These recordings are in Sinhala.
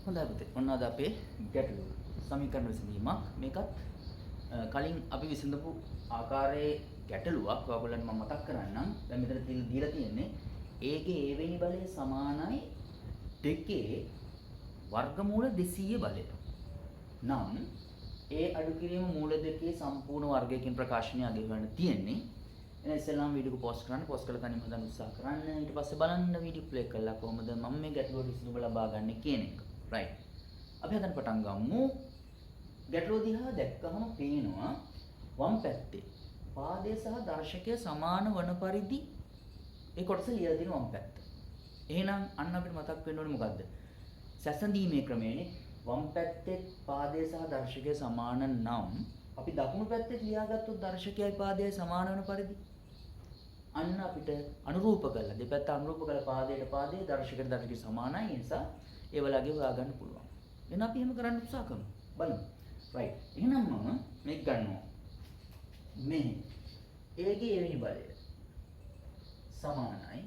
හොඳයි පුතේ. ඔන්න අද අපේ ගැටලුව. සමීකරණ විසඳීමක්. මේකත් කලින් අපි විසඳපු ආකාරයේ ගැටලුවක් ඔයගොල්ලන්ට මම මතක් කරන්නම්. දැන් මෙතන දීලා තියෙන්නේ A ගේ A වෙනි බලය සමානයි 2 වර්ගමූල 200 බලය. නම් A අඩු කිරීම මූල දෙකේ සම්පූර්ණ වර්ගයකින් ප්‍රකාශනය අගය කරන්න තියෙන්නේ. එහෙනම් ඉස්සෙල්ලාම වීඩියෝ එක පෝස්ට් කරන්න. පෝස්ට් කරලා තනියම හදන්න උත්සාහ කරන්න. ඊට පස්සේ බලන්න වීඩියෝ ප්ලේ කරලා කොහොමද මම මේ ගැටලුවට විසඳුම ලබා ගන්න කියන එක. right. අපි හදන්න පටන් ගමු. ගැටලුව දිහා දැක්කම පේනවා වම් පැත්තේ පාදයේ සහ දර්ශකයේ සමාන වන පරිදි ඒ කොටස ලියලා දෙන වම් පැත්ත. එහෙනම් අන්න අපිට මතක් වෙන්න ඕනේ මොකද්ද? සැසඳීමේ ක්‍රමයනේ. වම් පැත්තේ පාදයේ සහ දර්ශකයේ සමාන නම් අපි දකුණු පැත්තේ ලියාගත්තු දර්ශකයයි පාදයයි සමාන වන පරිදි අන්න අපිට අනුරූප කරලා දෙපැත්ත අනුරූප කරලා පාදයට පාදයේ දර්ශකයට දර්ශකය සමානයි. ඒ නිසා ඒ වලගේ හොයාගන්න පුළුවන්. එහෙනම් අපි එහෙම කරන්න උත්සාහ කරමු. බලමු. right. එහෙනම් මම මේක ගන්නවා. මේ A ගේ A වෙනි බලය සමානයි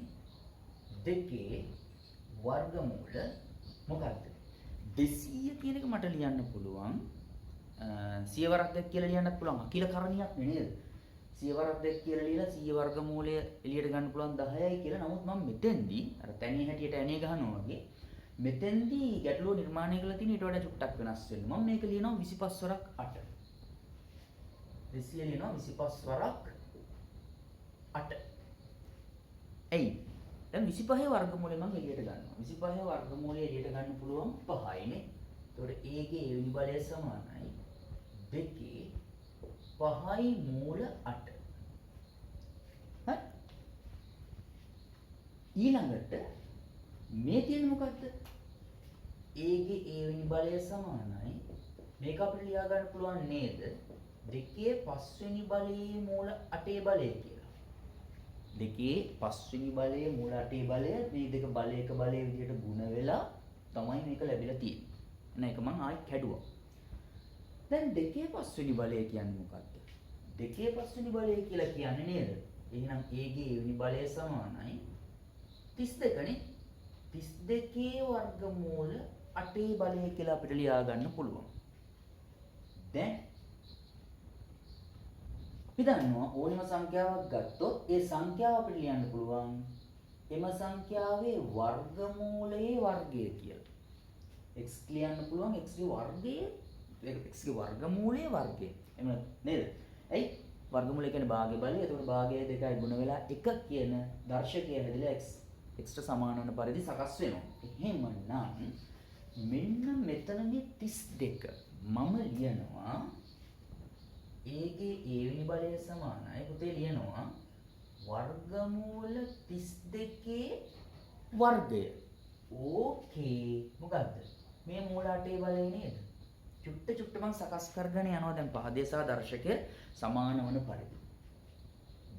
2 වර්ගමූල මොකක්ද? 200 කියන එක මට ලියන්න පුළුවන්. සියවරක් දෙක කියලා ලියන්නත් පුළුවන්. අකිල කරණියක් නේද? සියවරක් දෙක කියලා ලියලා 100 වර්ගමූලය එළියට ගන්න පුළුවන් 10යි කියලා. නමුත් මම මෙතෙන්දී අර තැනේ හැටියට ඇනේ ගහනවා වගේ මෙතෙන්දී ගැටලුව නිර්මාණය කරලා තියෙන ඊට වඩා චුට්ටක් වෙනස් වෙනවා. මම මේක ලියනවා 25 වරක් 8. 200 ලියනවා 25 වරක් 8. එයි. දැන් 25 වර්ගමූලය මම එළියට ගන්නවා. 25 වර්ගමූලය එළියට ගන්න පුළුවන් 5යිනේ. එතකොට A ගේ A වෙනි බලය සමානයි 2 5යි මූල 8. හරි. ඊළඟට මේ තියෙන්නේ මොකද්ද? A ගේ A වෙනි බලය සමානයි මේක අපිට ලියා ගන්න පුළුවන් නේද? 2 5වෙනි බලයේ මූල 8 බලය කියලා. 2 5වෙනි බලයේ මූල 8 බලය මේ දෙක බලයක බලයේ විදිහට ගුණ වෙලා තමයි මේක ලැබිලා තියෙන්නේ. ඒක මම ආයි කැඩුවා. දැන් 2 5වෙනි බලය කියන්නේ මොකක්ද? 2 5වෙනි බලය කියලා කියන්නේ නේද? එහෙනම් A ගේ A වෙනි බලය සමානයි 32නේ. 32 වර්ගමූල 8 බලය කියලා අපිට ලියා ගන්න පුළුවන්. දැන් අපි දන්නවා ඕනම සංඛ්‍යාවක් ගත්තොත් ඒ සංඛ්‍යාව අපිට ලියන්න පුළුවන් එම සංඛ්‍යාවේ වර්ගමූලයේ වර්ගය කියලා. x ලියන්න පුළුවන් x ගේ වර්ගයේ x ගේ වර්ගමූලයේ වර්ගය. එහෙම නේද? ඇයි? වර්ගමූලය කියන්නේ භාගයේ බලය. එතකොට භාගයේ 2යි ගුණ වෙලා 1 කියන දර්ශකය හැදිලා x ට සමාන වන පරිදි සකස් වෙනවා. එහෙමනම් මෙන්න මෙතනදී 32 මම ලියනවා A ගේ A වෙනි බලය සමානයි පුතේ ලියනවා වර්ගමූල 32 වර්ගය. ඕකේ. මොකද්ද? මේ මූල 8 බලය නේද? චුට්ට මම සකස් කරගෙන යනවා දැන් පහදේ සහ දර්ශකය සමාන වන පරිදි.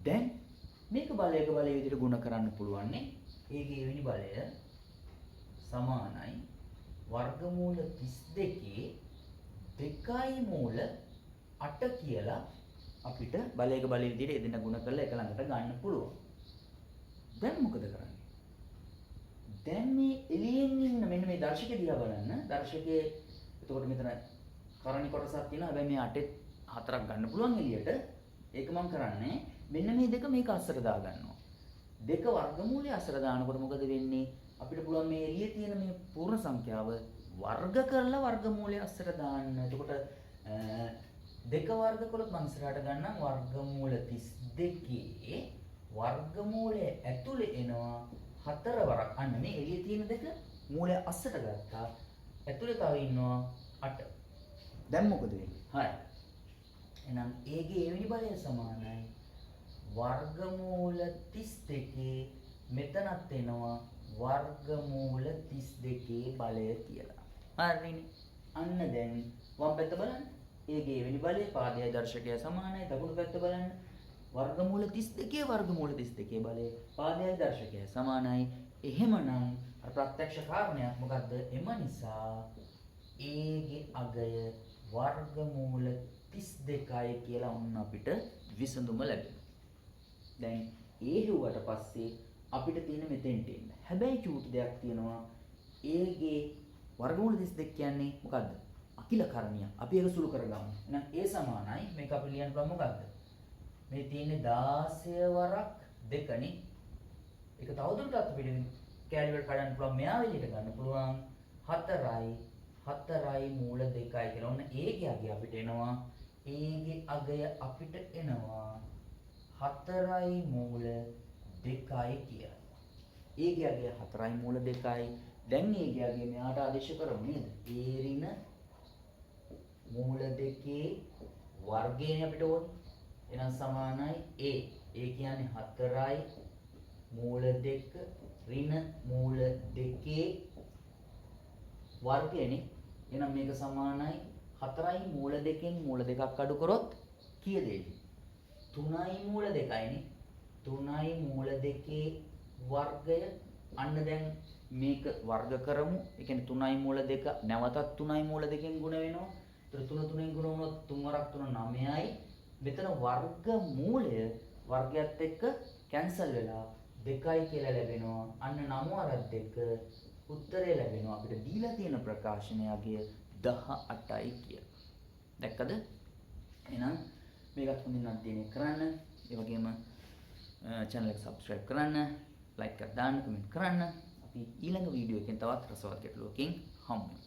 දැන් මේක බලයක බලය විදිහට ගුණ කරන්න පුළුවන් නේ. A ගේ A වෙනි බලය සමානයි වර්ගමූල 32 2යි මූල 8 කියලා අපිට බලයක බලය විදිහට එදින ගුණ කරලා එක ළඟට ගන්න පුළුවන්. දැන් මොකද කරන්නේ? දැන් මේ එළියෙන් ඉන්න මෙන්න මේ දර්ශකය දිහා බලන්න. දර්ශකයේ එතකොට මෙතන කරණි කොටසක් තියෙනවා. හැබැයි මේ 8 4ක් ගන්න පුළුවන් එළියට. ඒක මම කරන්නේ මෙන්න මේ දෙක මේක අස්සට දා ගන්නවා. දෙක වර්ගමූලය අස්සට දානකොට මොකද වෙන්නේ? අපිට පුළුවන් මේ එළියේ තියෙන මේ පූර්ණ සංඛ්‍යාව වර්ග කරලා වර්ගමූලය අස්සට දාන්න. එතකොට දෙක වර්ග කළොත් මම ඉස්සරහට ගන්නම් වර්ගමූල 32 වර්ගමූලය ඇතුලේ එනවා 4 වරක්. අන්න මේ එළියේ තියෙන දෙක මූලය අස්සට ගත්තා. ඇතුලේ තව ඉන්නවා 8. දැන් මොකද වෙන්නේ? හරි. එහෙනම් A ගේ A වෙනි බලය සමානයි වර්ගමූල 32 මෙතනත් එනවා වර්ගමූල 32 බලය කියලා. හරිනේ. අන්න දැන් වම් පැත්ත බලන්න. A ගේ A වෙනි බලය පාදයේ දර්ශකය සමානයි. දකුණු පැත්ත බලන්න. වර්ගමූල 32 වර්ගමූල 32 බලය පාදයේ දර්ශකය සමානයි. එහෙමනම් අර ප්‍රත්‍යක්ෂ කාරණයක් මොකද්ද? එම නිසා A ගේ අගය වර්ගමූල 32යි කියලා වුණ අපිට විසඳුම ලැබෙනවා. දැන් A හෙව්වට පස්සේ අපිට තියෙන මෙතෙන්ට එන්න. හැබැයි චූටි දෙයක් තියෙනවා. A ගේ වර්ගමූල 32 කියන්නේ මොකද්ද? අකිල කරණිය. අපි ඒක සුළු කරගමු. එහෙනම් A සමානයි මේක අපි ලියන්න පුළුවන් මොකද්ද? මේ තියෙන්නේ 16 වරක් 2නේ. ඒක තවදුරටත් අපිට කැලි වලට කඩන්න පුළුවන්. මෙයා එළියට ගන්න පුළුවන් 4යි මූල 2යි කියලා. ඔන්න A ගේ අගය අපිට එනවා. A ගේ අගය අපිට එනවා 4යි මූල 2යි කියලා. A ගේ අගය 4යි මූල 2යි. දැන් A ගේ අගය මෙයාට ආදේශ කරමු නේද? A ඍණ මූල 2 වර්ගයනේ අපිට ඕනේ. එහෙනම් සමානයි A. A කියන්නේ 4යි මූල 2 ඍණ මූල 2 වර්ගයනේ. එහෙනම් මේක සමානයි 4යි මූල 2කින් මූල 2ක් අඩු කරොත් කීයද එන්නේ? 3යි මූල 2යිනේ. 3යි මූල 2 වර්ගය. අන්න දැන් මේක වර්ග කරමු. ඒ කියන්නේ 3යි මූල 2 නැවතත් 3යි මූල 2කින් ගුණ වෙනවා. ඒතර 3 3න් ගුණ වුණොත් 3 වරක් 3 9යි. මෙතන වර්ග මූලය වර්ගයත් එක්ක කැන්සල් වෙලා 2යි කියලා ලැබෙනවා. අන්න 9 වරක් 2 උත්තරය ලැබෙනවා. අපිට දීලා තියෙන ප්‍රකාශනයගේ 18යි කියලා. දැක්කද? එහෙනම් මේකත් හොඳින් අධ්‍යයනය කරන්න. ඒ වගේම channel එක subscribe කරන්න, like එකක් දාන්න, comment කරන්න. අපි ඊළඟ වීඩියෝ එකෙන් තවත් රසවත් ගැටලුවකින් හමු වෙමු.